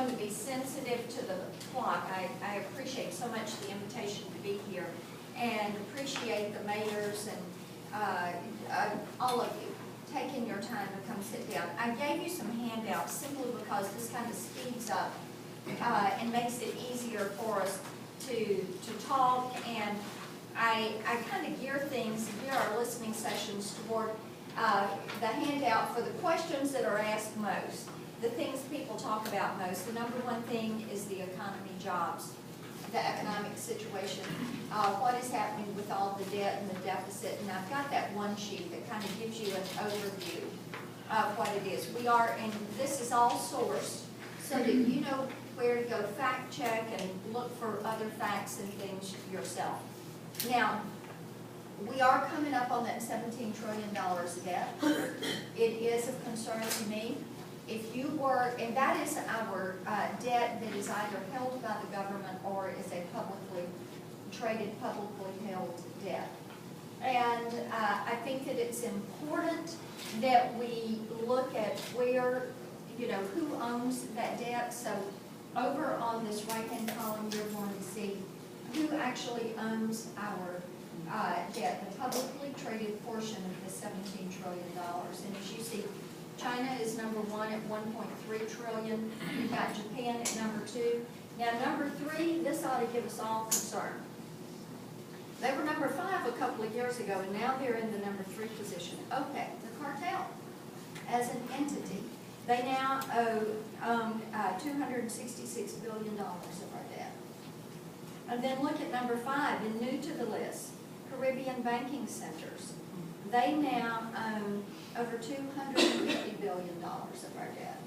going to be sensitive to the clock. I appreciate so much the invitation to be here, and appreciate the mayors and all of you taking your time to come sit down. I gave you some handouts simply because this kind of speeds up and makes it easier for us to talk, and I kind of gear our listening sessions toward the handout for the questions that are asked most, the things people talk about most. The number one thing is the economy, jobs, the economic situation, what is happening with all the debt and the deficit. And I've got that one sheet that kind of gives you an overview of what it is. We are, and this is all sourced so that you know where to go fact check and look for other facts and things yourself. Now, we are coming up on that $17 trillion of debt. It is of concern to me. If you were, and that is our debt that is either held by the government or is a publicly traded, publicly held debt. And I think that it's important that we look at where, who owns that debt. So over on this right-hand column, you're going to see who actually owns our debt, the publicly traded portion of the $17 trillion. And as you see, China is number one at $1.3 trillion. We've got Japan at number 2. Now, number 3, this ought to give us all concern. They were number 5 a couple of years ago, and now they're in the number 3 position. OPEC, the cartel, as an entity, they now own $266 billion of our debt. And then look at number 5, and new to the list, Caribbean banking centers. They now own over $250 billion of our debt.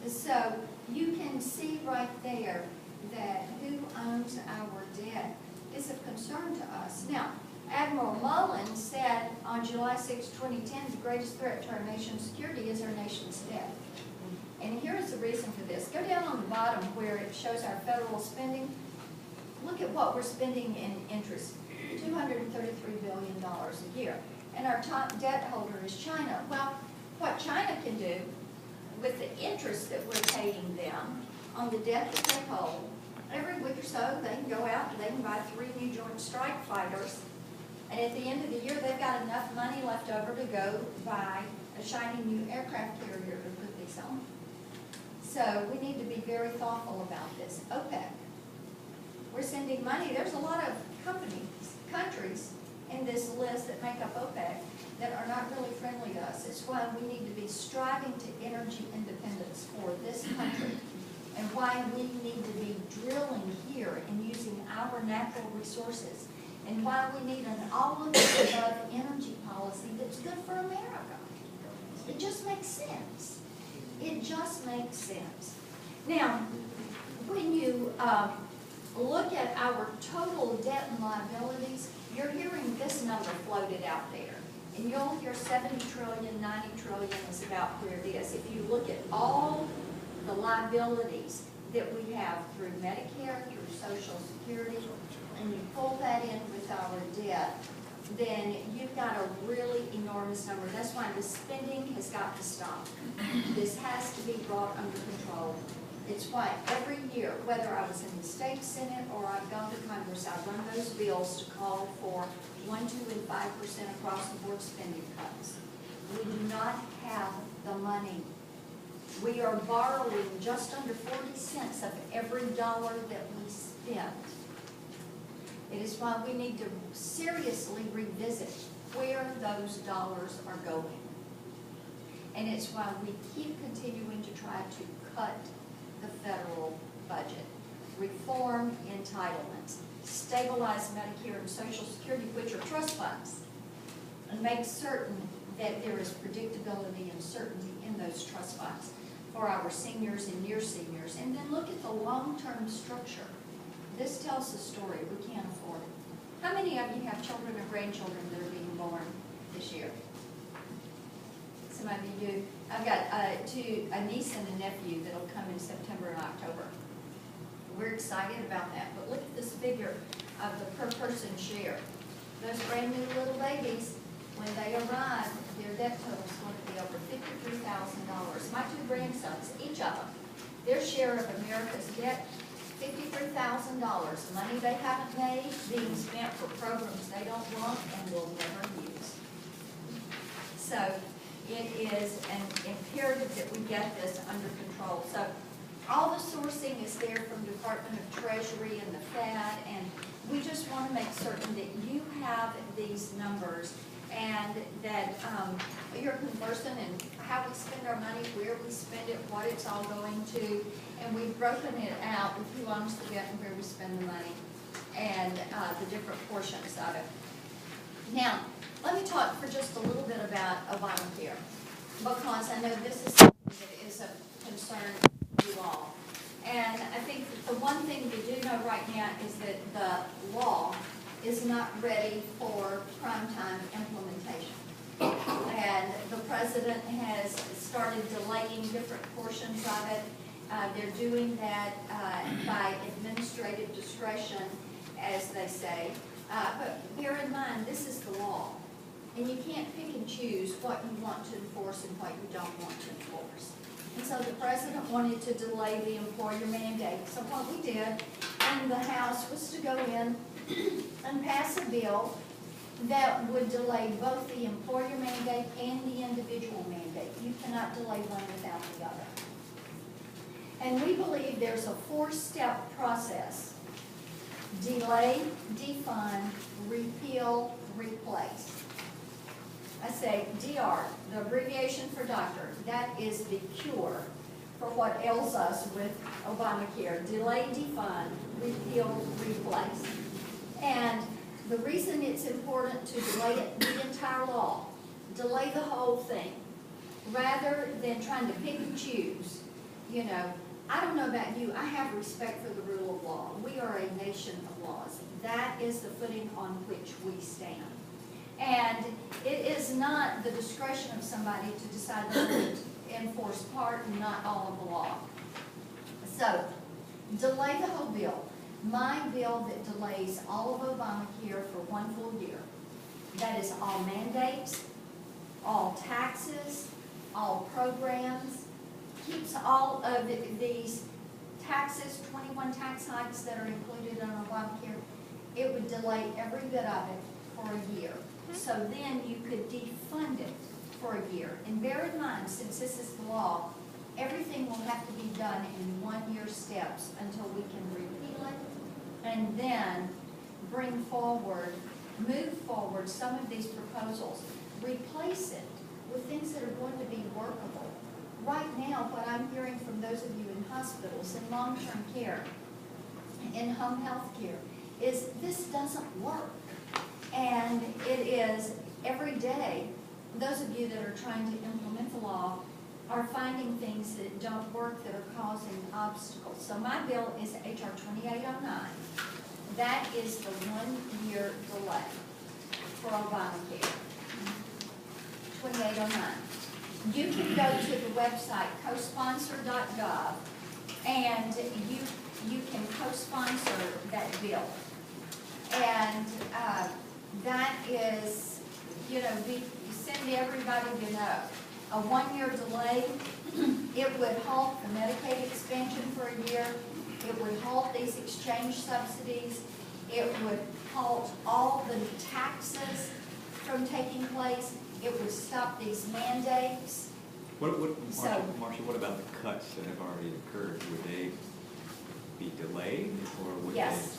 So you can see right there that who owns our debt is of concern to us. Now, Admiral Mullen said on July 6, 2010, the greatest threat to our nation's security is our nation's debt. And here is the reason for this. Go down on the bottom where it shows our federal spending. Look at what we're spending in interest, $233 billion a year. And our top debt holder is China. Well, what China can do with the interest that we're paying them on the debt that they hold, every week or so they can go out and they can buy 3 new Joint Strike Fighters. And at the end of the year, they've got enough money left over to go buy a shiny new aircraft carrier to put these on. So we need to be very thoughtful about this. OPEC. We're sending money. There's a lot of countries in this list that make up OPEC that are not really friendly to us. It's why we need to be striving to energy independence for this country, and why we need to be drilling here and using our natural resources, and why we need an all-of-the-above energy policy that's good for America. It just makes sense. It just makes sense. Now, when you look at our total debt and liabilities, you're hearing this number floated out there. And you'll hear 70 trillion, 90 trillion is about where it is. If you look at all the liabilities that we have through Medicare, through Social Security, and you pull that in with our debt, then you've got a really enormous number. That's why the spending has got to stop. This has to be brought under control. It's why every year, whether I was in the state senate or I've gone to Congress, I run those bills to call for 1%, 2%, and 5% across the board spending cuts. We do not have the money. We are borrowing just under 40 cents of every dollar that we spend. It is why we need to seriously revisit where those dollars are going. And it's why we keep continuing to try to cut the federal budget, reform entitlements, stabilize Medicare and Social Security, which are trust funds, and make certain that there is predictability and certainty in those trust funds for our seniors and near seniors. And then look at the long-term structure. This tells the story. We can't afford it. How many of you have children or grandchildren that are being born this year? Some of you do. I've got a niece and a nephew that'll come in September and October. We're excited about that. But look at this figure of the per person share. Those brand new little babies, when they arrive, their debt total is going to be over $53,000. My 2 grandsons, each of them, their share of America's debt, $53,000, money they haven't made, being spent for programs they don't want and will never use. So it is an imperative that we get this under control. So all the sourcing is there from Department of Treasury and the Fed, and we just want to make certain that you have these numbers and that you're conversant in how we spend our money, where we spend it, what it's all going to, and we've broken it out with who owns the debt and where we spend the money, and the different portions of it. Now, let me talk for just a little bit about Obamacare, because I know this is something that is of concern to you all. And I think that the one thing we do know right now is that the law is not ready for prime time implementation. And the president has started delaying different portions of it. They're doing that by administrative discretion, as they say. But bear in mind, this is the law. And you can't pick and choose what you want to enforce and what you don't want to enforce. And so the president wanted to delay the employer mandate. So what we did in the House was to go in and pass a bill that would delay both the employer mandate and the individual mandate. You cannot delay one without the other. And we believe there's a 4-step process: delay, defund, repeal, replace. I say DR, the abbreviation for doctor. That is the cure for what ails us with Obamacare. Delay, defund, repeal, replace. And the reason it's important to delay it, the entire law, delay the whole thing, rather than trying to pick and choose. You know, I don't know about you, I have respect for the rule of law. We are a nation of laws. That is the footing on which we stand. And it is not the discretion of somebody to decide to enforce part and not all of the law. So, delay the whole bill. My bill that delays all of Obamacare for 1 full year. That is all mandates, all taxes, all programs, keeps all of these taxes, 21 tax hikes that are included in Obamacare. It would delay every bit of it for a year. So then you could defund it for a year. And bear in mind, since this is the law, everything will have to be done in 1-year steps until we can repeal it and then bring forward, move forward some of these proposals, replace it with things that are going to be workable. Right now, what I'm hearing from those of you in hospitals, in long-term care, in home health care, is this doesn't work. And it is every day, those of you that are trying to implement the law are finding things that don't work, that are causing obstacles. So my bill is H.R. 2809. That is the 1-year delay for Obamacare. 2809. You can go to the website cosponsor.gov and you can co-sponsor that bill. And that is, you know, we send everybody to know. A 1-year delay, it would halt the Medicaid expansion for a year. It would halt these exchange subsidies. It would halt all the taxes from taking place. It would stop these mandates. Marsha, what about the cuts that have already occurred? Would they be delayed, or would Yes.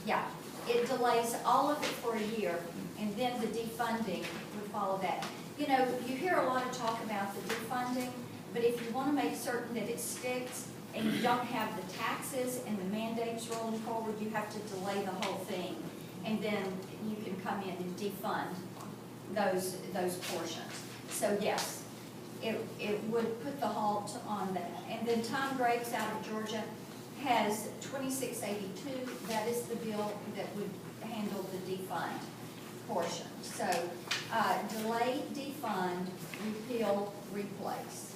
Yeah. It delays all of it for a year, and then the defunding would follow that. You know, you hear a lot of talk about the defunding, but if you want to make certain that it sticks and you don't have the taxes and the mandates rolling forward, you have to delay the whole thing, and then you can come in and defund those portions. So yes, it would put the halt on that. And then Tom Graves out of Georgia has 2682. That is the bill that would handle the defund portion. So delay, defund, repeal, replace.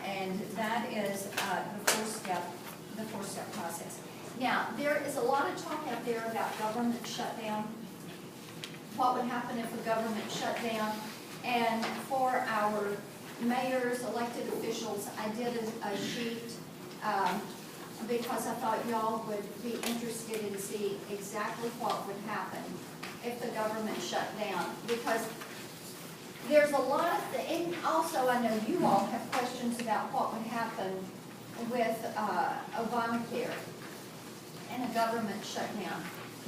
And that is the four-step process. Now, there is a lot of talk out there about government shutdown. What would happen if a government shutdown? And for our mayors, elected officials, I did a sheet because I thought y'all would be interested in seeing exactly what would happen if the government shut down. Because there's a lot of, and also I know you all have questions about what would happen with Obamacare and a government shutdown.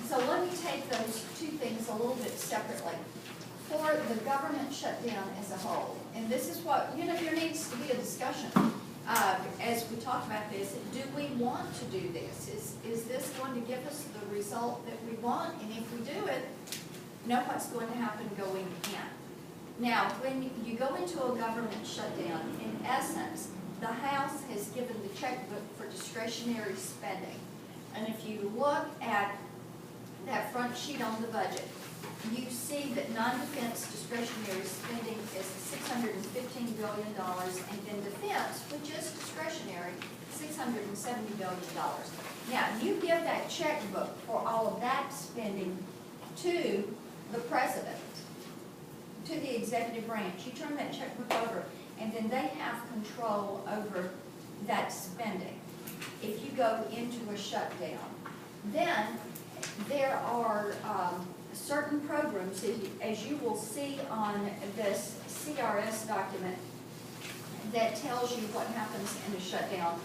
So let me take those two things a little bit separately. For the government shutdown as a whole, and this is what, there needs to be a discussion as we talk about this. Do we want to do this? Is this going to give us the result that we want? And if we do it, know what's going to happen going in. Now, when you go into a government shutdown, in essence, the House has given the checkbook for discretionary spending. And if you look at that front sheet on the budget, you see that non-defense discretionary spending is $615 billion, and then defense, which is discretionary, $670 billion. Now, you give that checkbook for all of that spending to the president, to the executive branch. You turn that checkbook over, and then they have control over that spending. If you go into a shutdown, then there are certain programs, as you will see on this CRS document, that tells you what happens in a shutdown.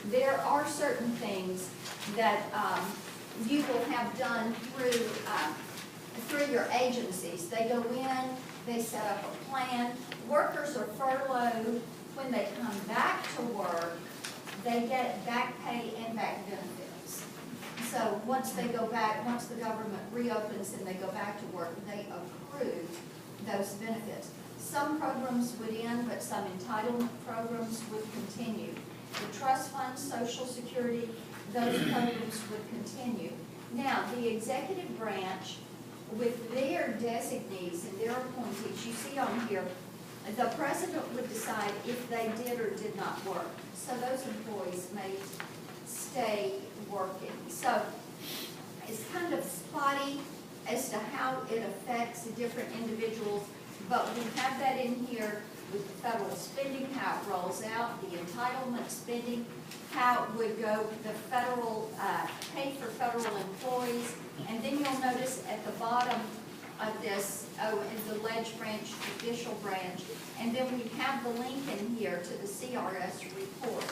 There are certain things that you will have done through your agencies. They go in, they set up a plan. Workers are furloughed. When they come back to work, they get back pay and back benefits. So once they go back, once the government reopens and they go back to work, they accrue those benefits. Some programs would end, but some entitlement programs would continue. The trust fund, Social Security, those programs would continue. Now, the executive branch, with their designees and their appointees, you see on here, the president would decide if they did or did not work. So those employees may stay working. So it's kind of spotty as to how it affects the different individuals, but we have that in here with the federal spending, how it rolls out, the entitlement spending, how it would go, the federal pay for federal employees, and then you'll notice at the bottom of this, is the ledge branch, judicial branch, and then we have the link in here to the CRS report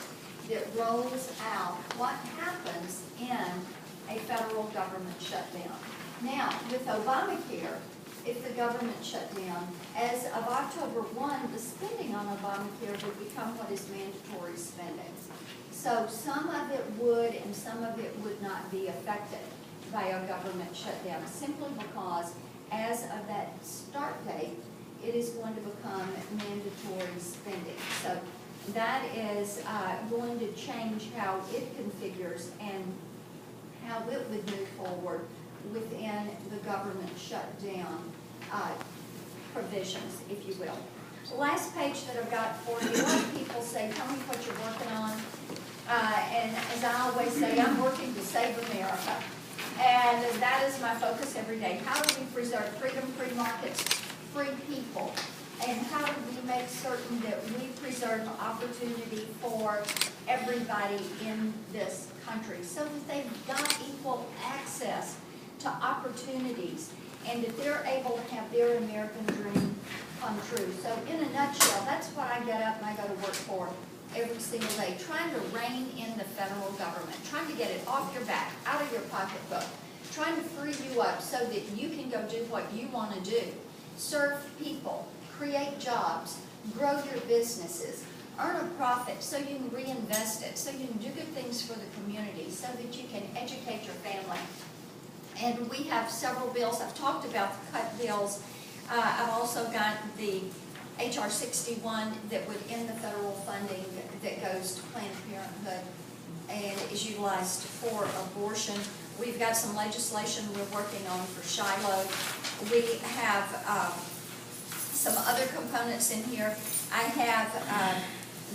that rolls out what happens in a federal government shutdown. Now, with Obamacare, if the government shut down, as of October 1, the spending on Obamacare would become what is mandatory spending. So some of it would and some of it would not be affected by a government shutdown, simply because as of that start date, it is going to become mandatory spending. So that is going to change how it configures and how it would move forward within the government shutdown provisions, if you will. The last page that I've got for you, a lot of people say, tell me what you're working on. And as I always say, I'm working to save America. And that is my focus every day. How do we preserve freedom, free markets, free people? And how do we make certain that we preserve opportunity for everybody in this country so that they've got equal access to opportunities and that they're able to have their American dream come true? So in a nutshell, that's what I get up and I go to work for every single day, trying to rein in the federal government, trying to get it off your back, out of your pocketbook, trying to free you up so that you can go do what you want to do. Serve people, create jobs, grow your businesses, earn a profit so you can reinvest it, so you can do good things for the community, so that you can educate your family. And we have several bills. I've talked about the cut bills. I've also got the HR 61 that would end the federal funding that goes to Planned Parenthood and is utilized for abortion. We've got some legislation we're working on for Shiloh. We have some other components in here. I have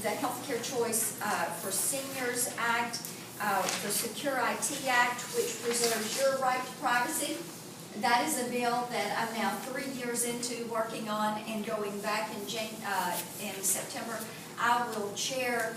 the Healthcare Choice for Seniors Act, the Secure IT Act, which preserves your right to privacy. That is a bill that I'm now 3 years into working on, and going back in September, I will chair